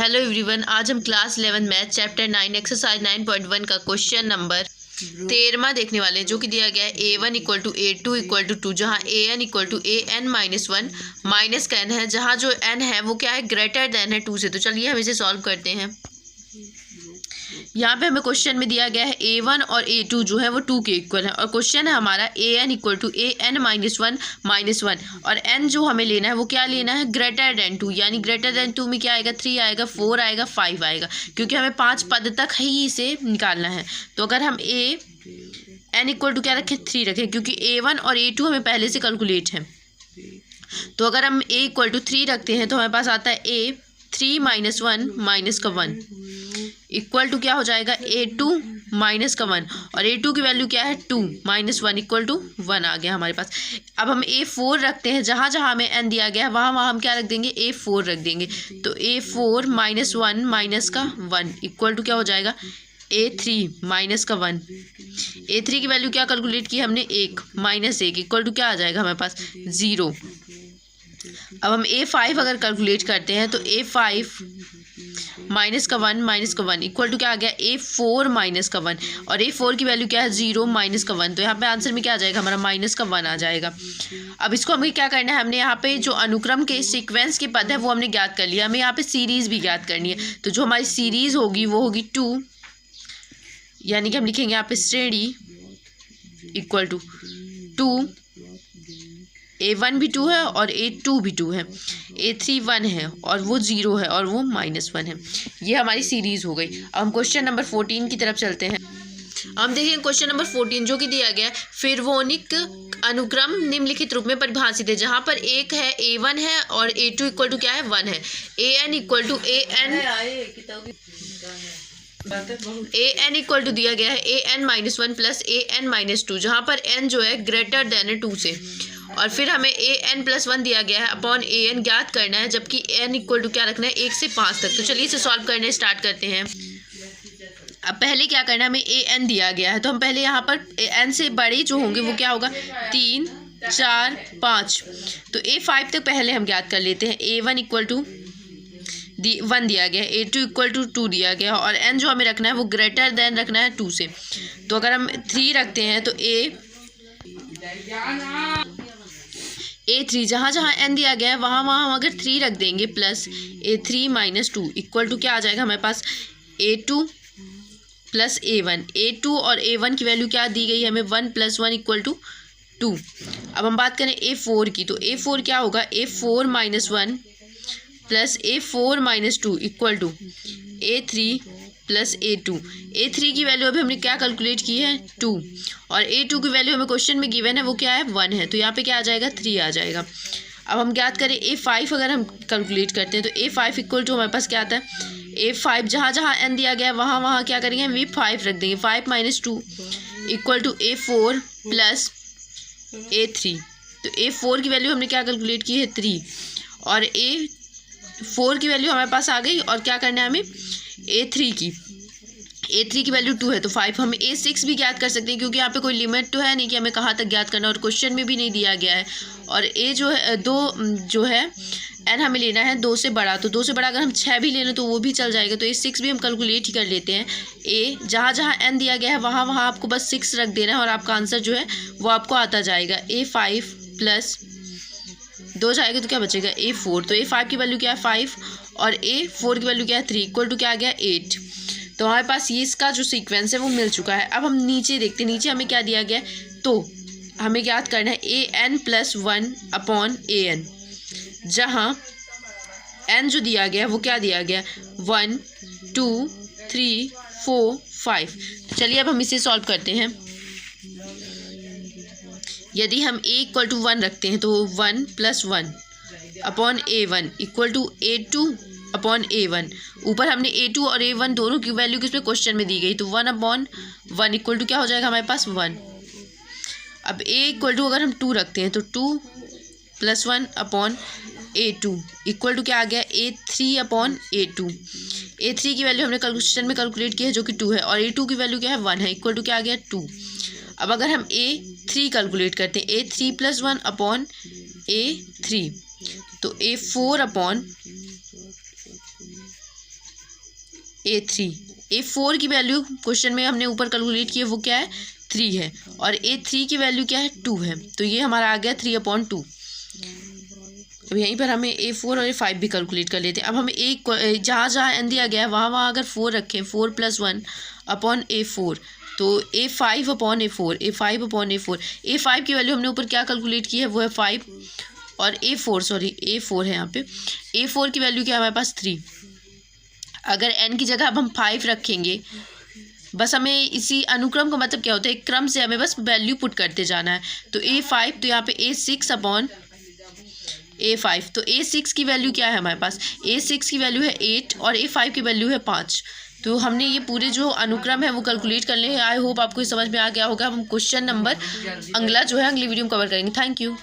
Hello everyone, आज हम class 11 math chapter 9 exercise 9.1 का क्वेश्चन नंबर 13 देखने वाले हैं, जो कि दिया गया है A1 equal to A2 equal to 2, जहाँ AN equal to AN minus 1 minus का n है, जहाँ जो n है वो क्या है, ग्रेटर देन है 2 से। तो चलिए हम इसे सॉल्व करते हैं। यहाँ पे हमें क्वेश्चन में दिया गया है A1 और A2 जो है वो 2 के इक्वल है, और क्वेश्चन है हमारा AN equal to AN minus 1 और n जो हमें लेना है वो क्या लेना है, ग्रेटर देन 2। यानी ग्रेटर देन 2 में क्या आएगा, 3 आएगा, 4 आएगा, 5 आएगा, क्योंकि हमें 5 पद तक ही इसे निकालना है। तो अगर हम n इक्वल टू क्या रखें, 3 रखें, क्योंकि A1 और A2 हमें पहले से कैलकुलेट है। तो अगर हम a इक्वल टू 3 रखते हैं तो हमारे पास आता है A 3 माइनस 1 माइनस का 1 इक्वल टू क्या हो जाएगा, A2 माइनस का 1, और A2 की वैल्यू क्या है 2 माइनस 1 इक्वल टू 1 आ गया हमारे पास। अब हम A4 रखते हैं, जहाँ जहाँ हमें n दिया गया है वहाँ हम क्या रख देंगे, A4 रख देंगे। तो A4 माइनस 1 माइनस का 1 इक्वल टू क्या हो जाएगा, A3 माइनस का 1। A3 की वैल्यू क्या कैलकुलेट की हमने, 1 माइनस 1 इक्वल टू क्या आ जाएगा हमारे पास, 0। अब हम A5 अगर कैलकुलेट करते हैं तो A5 माइनस का 1 इक्वल टू क्या आ गया, A4 माइनस का 1, और A4 की वैल्यू क्या है, 0 माइनस का 1। तो यहाँ पे आंसर में क्या आ जाएगा हमारा, माइनस का 1 आ जाएगा। अब इसको हमें क्या करना है, हमने यहाँ पे जो अनुक्रम के सीक्वेंस के पद है वो हमने ज्ञात कर लिया, हमें यहाँ पे सीरीज़ भी ज्ञात करनी है। तो जो हमारी सीरीज़ होगी वो होगी 2, यानी कि हम लिखेंगे यहाँ पे श्रेणी इक्वल टू 2, A1 भी 2 है और A2 भी 2 है, A3 1 है और वो 0 है और वो माइनस 1 है। ये हमारी सीरीज़ हो गई। अब हम क्वेश्चन नंबर 14 की तरफ चलते हैं। हम देखेंगे क्वेश्चन नंबर 14 जो कि दिया गया है, फिरवोनिक अनुक्रम निम्नलिखित रूप में परिभाषित है, जहाँ पर एक है A1 है और A2 इक्वल टू क्या है, 1 है। AN equal to AN equal to दिया गया है AN minus 1 plus AN minus 2, जहाँ पर n जो है ग्रेटर देन है 2 से, और फिर हमें AN प्लस 1 दिया गया है अपॉन AN ज्ञात करना है, जबकि n इक्वल टू क्या रखना है, 1 से 5 तक। तो चलिए इसे सॉल्व करने स्टार्ट करते हैं। अब पहले क्या करना है, हमें AN दिया गया है तो हम पहले यहाँ पर n से बड़े जो होंगे वो क्या होगा, 3 4 5। तो A5 तक पहले हम ज्ञात कर लेते हैं। A1 इक्वल टू 1 दिया गया है, A2 इक्वल टू 2 दिया गया है, और n जो हमें रखना है वो ग्रेटर देन रखना है 2 से। तो अगर हम 3 रखते हैं तो A3 जहाँ जहाँ n दिया गया है वहाँ हम अगर 3 रख देंगे plus A3 minus 2 equal to क्या आ जाएगा हमारे पास, A2 प्लस A1। A2 और A1 की वैल्यू क्या दी गई है हमें, 1 प्लस 1 इक्वल टू 2। अब हम बात करें A4 की, तो A4 क्या होगा, A4 minus 1 plus A4 minus 2 equal to A3 plus A2। A3 की वैल्यू अभी हमने क्या कैलकुलेट की है, 2, और A2 की वैल्यू हमें क्वेश्चन में गिवन है वो क्या है, 1 है। तो यहाँ पे क्या आ जाएगा, 3 आ जाएगा। अब हम ज्ञात करें A5 अगर हम कैलकुलेट करते हैं तो A5 इक्वल टू हमारे पास क्या आता है, A5 जहाँ जहाँ n दिया गया है वहाँ क्या करेंगे, हम 5 रख देंगे, 5 minus 2 equal to A4 plus A3। तो A4 की वैल्यू हमने क्या कैलकुलेट की है, 3, और A4 की वैल्यू हमारे पास आ गई, और क्या करना है हमें, A3 की वैल्यू 2 है तो 5। हम A6 भी ज्ञात कर सकते हैं, क्योंकि यहाँ पे कोई लिमिट तो है नहीं कि हमें कहाँ तक ज्ञात करना, और क्वेश्चन में भी नहीं दिया गया है। और A जो है 2 जो है n हमें लेना है 2 से बड़ा, तो 2 से बड़ा अगर हम 6 भी ले लें तो वो भी चल जाएगा। तो A6 भी हम कैलकुलेट ही कर लेते हैं। A जहाँ जहाँ n दिया गया है वहाँ आपको बस 6 रख देना है, और आपका आंसर जो है वो आपको आता जाएगा। A5 प्लस 2 जाएगा तो क्या बचेगा, A4। तो A5 की वैल्यू क्या है, 5, और A4 की वैल्यू क्या है, 3 इक्वल टू क्या आ गया, 8। तो हमारे पास ये इसका जो सीक्वेंस है वो मिल चुका है। अब हम नीचे देखते हैं, नीचे हमें क्या दिया गया है, तो हमें ज्ञात करना है AN प्लस 1 अपॉन AN, जहाँ n जो दिया गया है वो क्या दिया गया, 1 2 3 4 5। चलिए अब हम इसे सॉल्व करते हैं। यदि हम A इक्वल टू 1 रखते हैं तो 1 plus 1 upon A1 equal to A2 upon A1। ऊपर हमने A2 और A1 दोनों की वैल्यू किसमें क्वेश्चन में दी गई, तो 1 अपॉन 1 इक्वल टू क्या हो जाएगा हमारे पास, 1। अब A इक्वल टू अगर हम 2 रखते हैं तो 2 plus 1 upon A2 equal to क्या आ गया, A3 अपॉन A2। A3 की वैल्यू हमने क्वेश्चन में कैलकुलेट की है जो कि 2 है, और A2 की वैल्यू क्या है, 1 है, इक्वल टू क्या आ गया, 2। अब अगर हम A3 कैलकुलेट करते हैं, A3 प्लस 1 अपॉन A3, तो A4 अपॉन A3, A4 की वैल्यू क्वेश्चन में हमने ऊपर कैलकुलेट किया वो क्या है 3 है, और A3 की वैल्यू क्या है 2 है, तो ये हमारा आ गया 3/2। अब यहीं पर हमें A4 और A5 भी कैलकुलेट कर लेते हैं। अब हमें एक जहाँ जहाँ n दिया गया है वहाँ अगर 4 रखें, 4 + 1/A4, तो A5/A4, A5/A4, A5 की वैल्यू हमने ऊपर क्या कैलकुलेट की है वो है 5, और A4 है यहाँ पे, A4 की वैल्यू क्या है हमारे पास 3। अगर n की जगह अब हम 5 रखेंगे, बस हमें इसी अनुक्रम का मतलब क्या होता है, एक क्रम से हमें बस वैल्यू पुट करते जाना है। तो A5, तो यहाँ पे A6/A5, तो A6 की वैल्यू क्या है हमारे पास, A6 की वैल्यू है 8 और A5 की वैल्यू है 5। तो हमने ये पूरे जो अनुक्रम है वो कैलकुलेट कर ले। आई होप आपको ये समझ में आ गया होगा। हम क्वेश्चन नंबर अगला जो है अगली वीडियो में कवर करेंगे। Thank you.